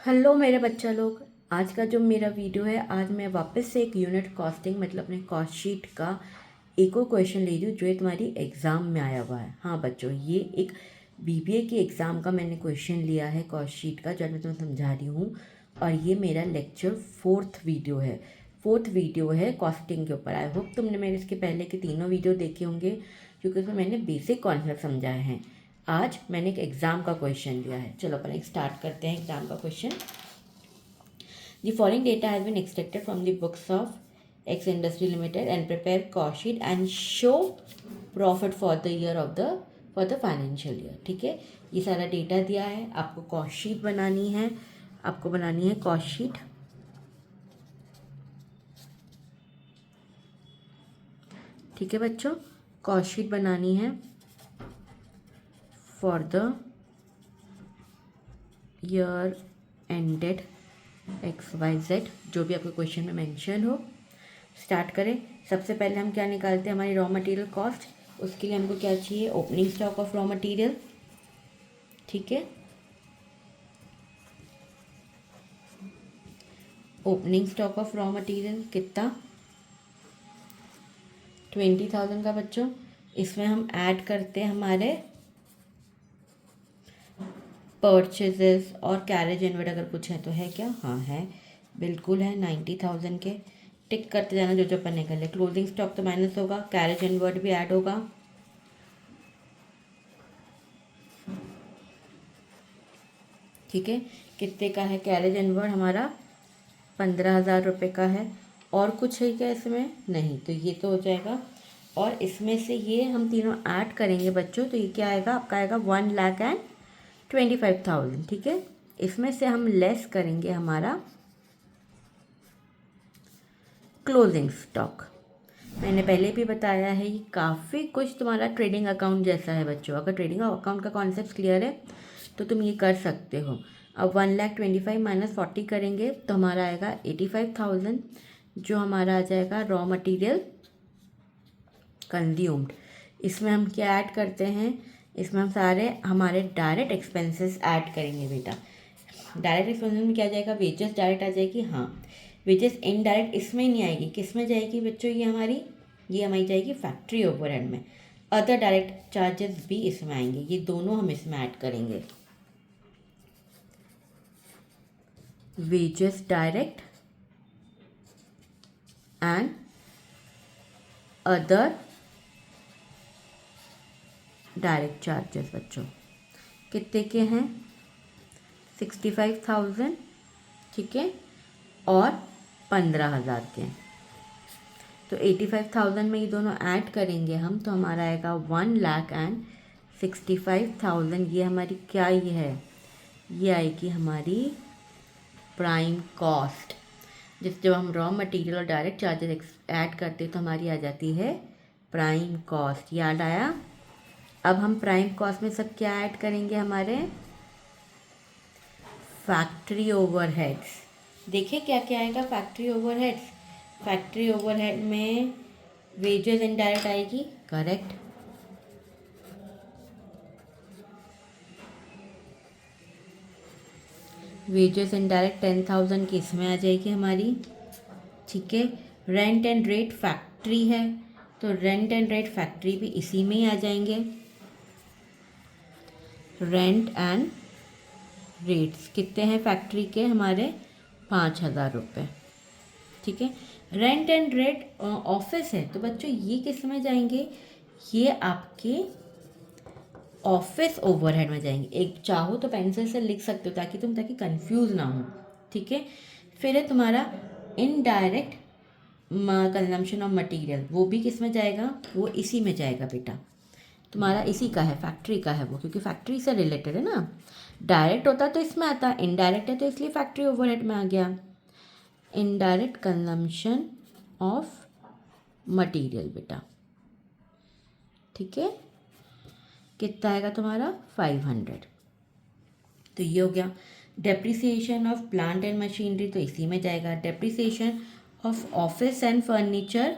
Hello मेरे बच्चा लोग। आज का जो मेरा वीडियो है, आज मैं वापस से एक यूनिट कॉस्टिंग मतलब अपने कॉस्ट शीट का एक और क्वेश्चन ले रही हूँ जो ये तुम्हारी एग्ज़ाम में आया हुआ है। हाँ बच्चों, ये एक बीबीए की एग्ज़ाम का मैंने क्वेश्चन लिया है कॉस्ट शीट का, जो मैं तुम्हें समझा रही हूँ। और ये मेरा लेक्चर फोर्थ वीडियो है कॉस्टिंग के ऊपर। आई होप तुमने मेरे इसके पहले के तीनों वीडियो देखे होंगे, क्योंकि उसमें मैंने बेसिक कॉन्सेप्ट समझाए हैं। आज मैंने एक एग्ज़ाम का क्वेश्चन लिया है। चलो अपन एक स्टार्ट करते हैं एग्ज़ाम का question. The following data has been extracted from the books of X Industry Limited and prepare cost sheet and show profit for the year of the financial year। ठीक है, ये सारा डेटा दिया है, आपको कॉस्ट शीट बनानी है। आपको बनानी है कॉस्ट शीट। ठीक है बच्चों, कॉस्ट शीट बनानी है for the year ended XYZ, जो भी आपके क्वेश्चन में मेंशन हो। स्टार्ट करें। सबसे पहले हम क्या निकालते हैं, हमारी रॉ मटेरियल कॉस्ट। उसके लिए हमको क्या चाहिए, opening stock of raw material. ठीक है, opening stock of raw material कितना, 20,000 का बच्चों। इसमें हम ऐड करते हैं हमारे परचेजेस और कैरेज इनवर्ड, अगर कुछ है तो है क्या, हाँ है, बिल्कुल है, 90,000 के। टिक करते जाना जो जो अपन निकल ले। क्लोजिंग स्टॉक तो माइनस होगा, कैरेज इनवर्ड भी ऐड होगा। ठीक है, कितने का है कैरेज इनवर्ड हमारा, 15,000 रुपये का है। और कुछ है क्या इसमें, नहीं, तो ये तो हो जाएगा। और इसमें से ये हम तीनों ऐड करेंगे बच्चों, तो ये क्या आएगा आपका, आएगा 1,25,000। ठीक है, इसमें से हम लेस करेंगे हमारा क्लोजिंग स्टॉक। मैंने पहले भी बताया है, ये काफ़ी कुछ तुम्हारा ट्रेडिंग अकाउंट जैसा है बच्चों। अगर ट्रेडिंग अकाउंट का कॉन्सेप्ट क्लियर है तो तुम ये कर सकते हो। अब 1,25,000 माइनस 40 करेंगे तो हमारा आएगा 85,000, जो हमारा आ जाएगा रॉ मटेरियल कंज्यूम्ड। इसमें हम क्या ऐड करते हैं, इसमें हम सारे हमारे डायरेक्ट एक्सपेंसेस ऐड करेंगे बेटा। डायरेक्ट एक्सपेंसेस में क्या आ जाएगा, वेजेस डायरेक्ट आ जाएगी, हाँ। वेजेस इनडायरेक्ट इसमें नहीं आएगी, किस में जाएगी बच्चों, ये हमारी जाएगी फैक्ट्री ओवरहेड में। अदर डायरेक्ट चार्जेस भी इसमें आएंगे, ये दोनों हम इसमें ऐड करेंगे। Wages direct and other direct charges बच्चों कितने के हैं, 65,000। ठीक है, और 15,000 के। तो 85,000 में ये दोनों ऐड करेंगे हम, तो हमारा आएगा 1,65,000। ये हमारी क्या ये है, ये आएगी हमारी प्राइम कॉस्ट। जब हम रॉ मटेरियल और डायरेक्ट चार्जेस ऐड करते हैं तो हमारी आ जाती है प्राइम कॉस्ट। याद आया। अब हम प्राइम कॉस्ट में सब क्या ऐड करेंगे, हमारे फैक्ट्री ओवरहेड्स। देखिए क्या क्या आएगा फैक्ट्री ओवरहेड्स। फैक्ट्री ओवरहेड में वेजेस इनडायरेक्ट आएगी, करेक्ट। वेजेस इनडायरेक्ट 10,000 की इसमें आ जाएगी हमारी। ठीक है, रेंट एंड रेट फैक्ट्री है, तो रेंट एंड रेट फैक्ट्री भी इसी में ही आ जाएंगे। रेंट एंड रेट्स कितने हैं फैक्ट्री के, हमारे 5,000 रुपये। ठीक है, रेंट एंड रेट ऑफिस है, तो बच्चों ये किस में जाएंगे, ये आपके ऑफिस ओवरहेड में जाएंगे। एक चाहो तो पेंसिल से लिख सकते हो ताकि कंफ्यूज ना हो। ठीक है, फिर है तुम्हारा इनडायरेक्ट कंजम्पशन ऑफ मटेरियल, वो भी किस में जाएगा, वो इसी में जाएगा बेटा। तुम्हारा इसी का है, फैक्ट्री का है वो, क्योंकि फैक्ट्री से रिलेटेड है ना। डायरेक्ट होता तो इसमें आता, इनडायरेक्ट है तो इसलिए फैक्ट्री ओवरहेड में आ गया। इनडायरेक्ट कंजम्पशन ऑफ मटेरियल बेटा। ठीक है, कितना आएगा तुम्हारा, 500। तो ये हो गया। Depreciation of plant and machinery तो इसी में जाएगा। Depreciation of office and furniture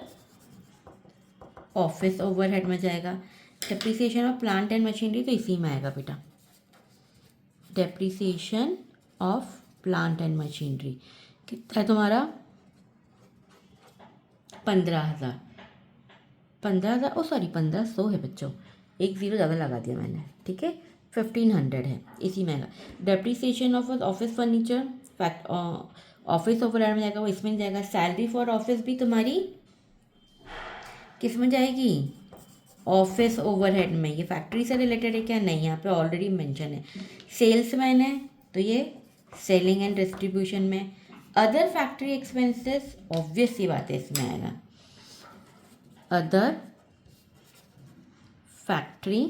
office overhead में जाएगा। Depreciation of plant and machinery तो इसी में आएगा बेटा। Depreciation of plant and machinery कितना है तुम्हारा 15,000। 15,000 ओ सॉरी 1500 है बच्चों, एक ज़ीरो ज़्यादा लगा दिया मैंने, ठीक है। 1500 है इसी में आएगा। Depreciation of office furniture fact office overhead में जाएगा, वो इसमें जाएगा। सैलरी फॉर ऑफिस भी तुम्हारी किस में जाएगी, ऑफिस ओवरहेड में। ये फैक्ट्री से रिलेटेड है क्या, नहीं, यहाँ पे ऑलरेडी मेंशन है। सेल्समैन है तो ये सेलिंग एंड डिस्ट्रीब्यूशन में। अदर फैक्ट्री एक्सपेंसेस ऑब्वियस सी बात है इसमें आएगा, अदर फैक्ट्री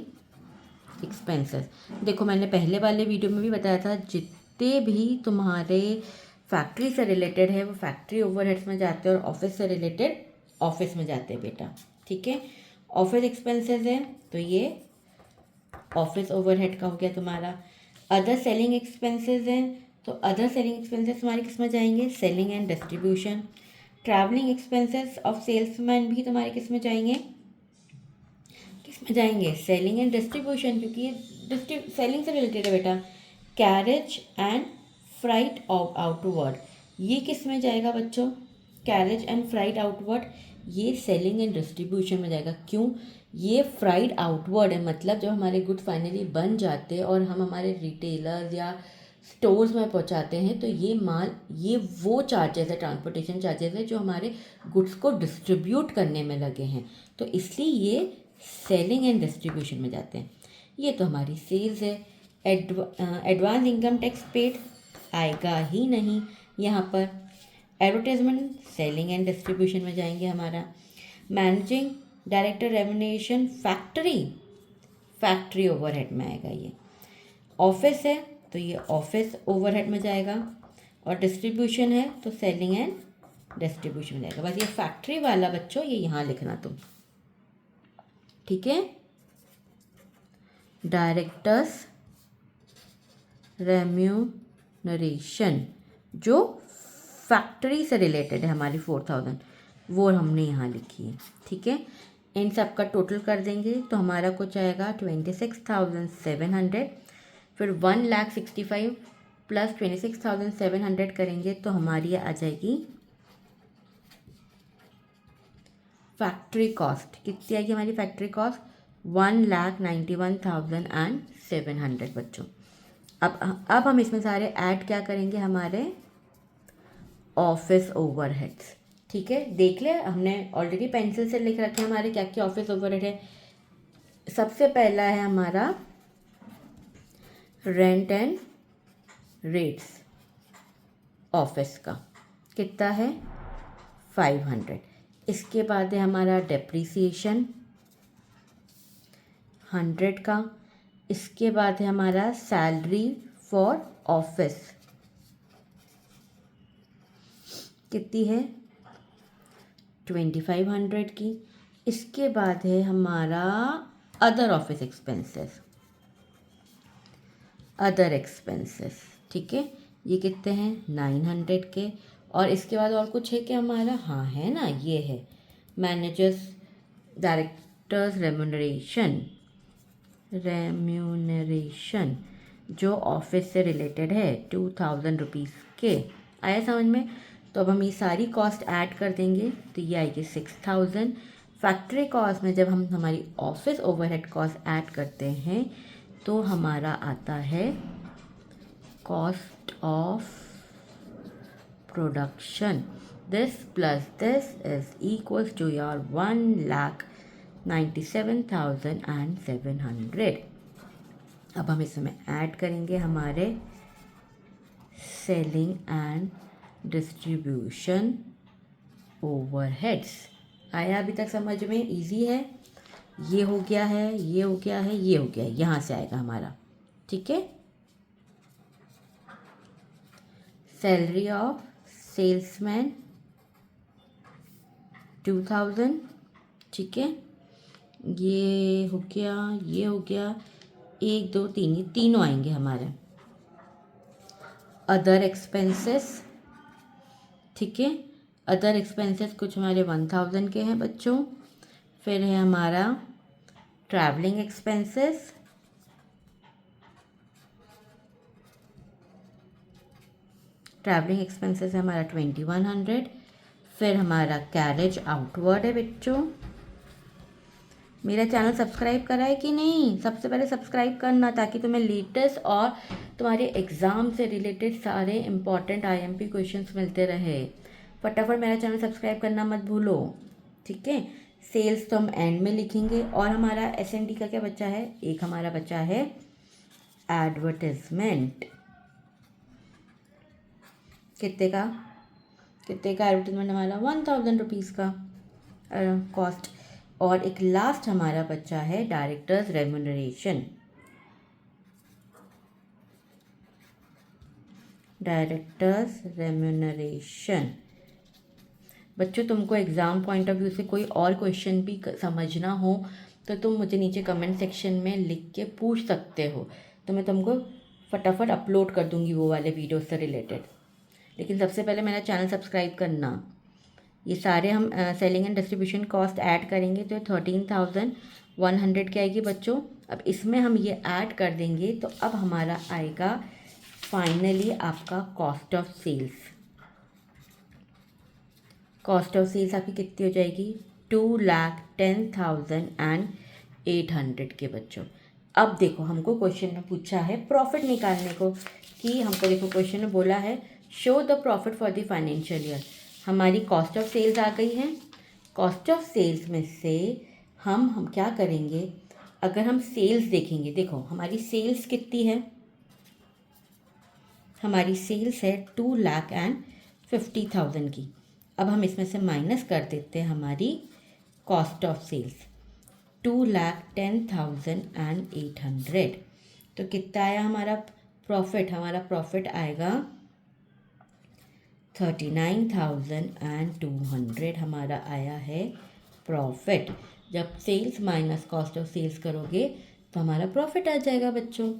एक्सपेंसेस। देखो मैंने पहले वाले वीडियो में भी बताया था, जितने भी तुम्हारे फैक्ट्री से रिलेटेड है वो फैक्ट्री ओवरहेड्स में जाते हैं और ऑफिस से रिलेटेड ऑफिस में जाते हैं बेटा, ठीक है। ऑफिस एक्सपेंसेस है तो ये ऑफिस ओवरहेड का हो गया तुम्हारा। अदर सेलिंग एक्सपेंसेस हैं तो अदर सेलिंग एक्सपेंसेस तुम्हारे किस में जाएंगे, selling and distribution. Travelling expenses of salesman भी तुम्हारे किस में जाएंगे, किस में जाएंगे, सेलिंग एंड डिस्ट्रीब्यूशन, क्योंकि ये सेलिंग से रिलेटेड है बेटा। कैरेज एंड फ्राइट आउटवर्ड, ये किस में जाएगा बच्चों, कैरेज एंड फ्राइट आउटवर्ड, ये सेलिंग एंड डिस्ट्रीब्यूशन में जाएगा। क्यों, ये फ्राइड आउटवर्ड है, मतलब जब हमारे गुड्स फाइनली बन जाते हैं और हम हमारे रिटेलर्स या स्टोर्स में पहुंचाते हैं तो ये माल, ये वो चार्जेस है, ट्रांसपोर्टेशन चार्जेस है जो हमारे गुड्स को डिस्ट्रीब्यूट करने में लगे हैं, तो इसलिए ये सेलिंग एंड डिस्ट्रीब्यूशन में जाते हैं। ये तो हमारी सेल्स है। एडवांस इनकम टैक्स पेड आएगा ही नहीं यहाँ पर। एडवर्टाइजमेंट सेलिंग एंड डिस्ट्रीब्यूशन में जाएंगे हमारा। Managing director remuneration factory overhead में आएगा ये। ऑफिस है तो ये ऑफिस ओवरहेड में जाएगा, और डिस्ट्रीब्यूशन है तो सेलिंग एंड डिस्ट्रीब्यूशन में जाएगा। बस ये फैक्ट्री वाला बच्चों ये यहाँ लिखना तुम, ठीक है। डायरेक्टर्स रेम्यूनरेशन जो फैक्ट्री से रिलेटेड है हमारी 4,000, वो हमने यहाँ लिखी है, ठीक है। इन सब का टोटल कर देंगे तो हमारा कुछ आएगा 26,700, फिर 1,65,000 प्लस 26,700 करेंगे तो हमारी आ जाएगी फैक्ट्री कॉस्ट। कितनी आएगी हमारी फैक्ट्री कॉस्ट, 1,91,700 बच्चों। अब हम इसमें सारे ऐड क्या करेंगे, हमारे ऑफिस ओवरहेड्स, ठीक है। देख ले हमने ऑलरेडी पेंसिल से लिख रखे हैं हमारे क्या क्या ऑफिस ओवरहेड है। सबसे पहला है हमारा रेंट एंड रेट्स ऑफिस का, कितना है 500। इसके बाद है हमारा डेप्रीसिएशन 100 का। इसके बाद है हमारा सैलरी फॉर ऑफिस, कितनी है 2500 की। इसके बाद है हमारा other office expenses, other expenses, ठीक है, ये कितने हैं 900 के। और इसके बाद और कुछ है कि हमारा, हाँ है ना, ये है मैनेजर्स डायरेक्टर्स रेम्यूनरेशन जो ऑफिस से रिलेटेड है 2,000 रुपीज़ के। आया समझ में। तो अब हम ये सारी कॉस्ट ऐड कर देंगे तो ये आएगी 6,000। फैक्ट्री कॉस्ट में जब हम हमारी ऑफिस ओवरहेड कॉस्ट ऐड करते हैं तो हमारा आता है cost of production, this plus this is equals to your 1,97,700। अब हम इसमें ऐड करेंगे हमारे सेलिंग एंड डिस्ट्रीब्यूशन ओवरहेड्स। आया अभी तक समझ में, इजी है। ये हो गया है, ये हो गया है, ये हो गया है, यहाँ से आएगा हमारा, ठीक है। सैलरी ऑफ सेल्समैन 2,000, ठीक है। ये हो गया, ये हो गया, 1 2 3, ये तीनों आएंगे हमारे। अदर एक्सपेंसेस, ठीक है, अदर एक्सपेंसेस कुछ हमारे 1,000 के हैं बच्चों। फिर है हमारा ट्रैवलिंग एक्सपेंसेस, ट्रैवलिंग एक्सपेंसेस है हमारा 2100। फिर हमारा कैरेज आउटवर्ड है बच्चों। मेरा चैनल सब्सक्राइब करा है कि नहीं? सबसे पहले सब्सक्राइब करना, ताकि तुम्हें लेटेस्ट और तुम्हारे एग्ज़ाम से रिलेटेड सारे इंपॉर्टेंट आईएमपी क्वेश्चंस मिलते रहे। फटाफट मेरा चैनल सब्सक्राइब करना मत भूलो, ठीक है। सेल्स तो हम एंड में लिखेंगे। और हमारा एसएनडी का क्या बचा है? एक हमारा बचा है एडवर्टाइजमेंट। कितने का एडवर्टाइजमेंट? हमारा 1000 रुपीज़ का कॉस्ट। और एक लास्ट हमारा बच्चा है डायरेक्टर्स रेम्यूनरेशन। बच्चों, तुमको एग्ज़ाम पॉइंट ऑफ व्यू से कोई और क्वेश्चन भी समझना हो तो तुम मुझे नीचे कमेंट सेक्शन में लिख के पूछ सकते हो, तो मैं तुमको फटाफट अपलोड कर दूंगी वो वाले वीडियो से रिलेटेड। लेकिन सबसे पहले मेरा चैनल सब्सक्राइब करना। ये सारे हम selling and distribution cost add करेंगे तो 13,100 की आएगी बच्चों। अब इसमें हम ये ऐड कर देंगे तो अब हमारा आएगा फाइनली आपका cost of sales. Cost of sales आपकी कितनी हो जाएगी? 2,10,800 के बच्चों। अब देखो, हमको क्वेश्चन में पूछा है प्रॉफिट निकालने को, कि हमको देखो क्वेश्चन में बोला है show the profit for the financial year. हमारी कॉस्ट ऑफ सेल्स आ गई है। कॉस्ट ऑफ सेल्स में से हम क्या करेंगे? अगर हम सेल्स देखेंगे, देखो हमारी सेल्स कितनी है? हमारी सेल्स है 2,50,000 की। अब हम इसमें से माइनस कर देते हैं हमारी कॉस्ट ऑफ सेल्स 2,10,800। तो कितना आया हमारा प्रॉफिट? हमारा प्रॉफिट आएगा 39,200 हमारा आया है प्रॉफिट। जब sales minus cost of sales करोगे तो हमारा प्रॉफिट आ जाएगा बच्चों।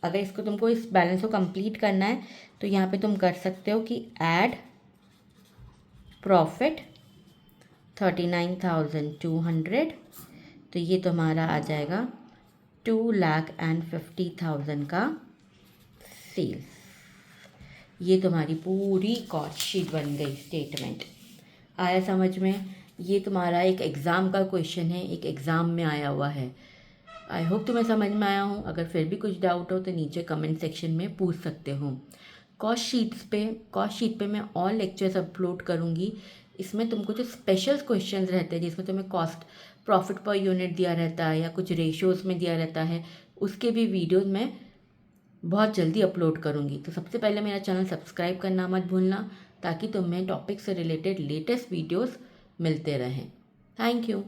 अगर इसको तुमको इस बैलेंस को कंप्लीट करना है तो यहाँ पे तुम कर सकते हो कि ऐड प्रॉफिट 39,200, तो ये तुम्हारा आ जाएगा 2,50,000 का सेल्स। ये तुम्हारी पूरी कॉस्ट शीट बन गई, स्टेटमेंट। आया समझ में? ये तुम्हारा एक एग्ज़ाम का क्वेश्चन है, एक एग्ज़ाम में आया हुआ है। आई होप तुम्हें समझ में आया हूँ। अगर फिर भी कुछ डाउट हो तो नीचे कमेंट सेक्शन में पूछ सकते हो। कॉस्ट शीट पे मैं और लेक्चर्स अपलोड करूँगी। इसमें तुमको जो स्पेशल क्वेश्चंस रहते हैं, जिसमें तुम्हें कॉस्ट प्रॉफिट पर यूनिट दिया रहता है या कुछ रेशियोज़ में दिया रहता है, उसके भी वीडियोज़ मैं बहुत जल्दी अपलोड करूँगी। तो सबसे पहले मेरा चैनल सब्सक्राइब करना मत भूलना, ताकि तुम्हें टॉपिक से रिलेटेड लेटेस्ट वीडियोस मिलते रहें। Thank you.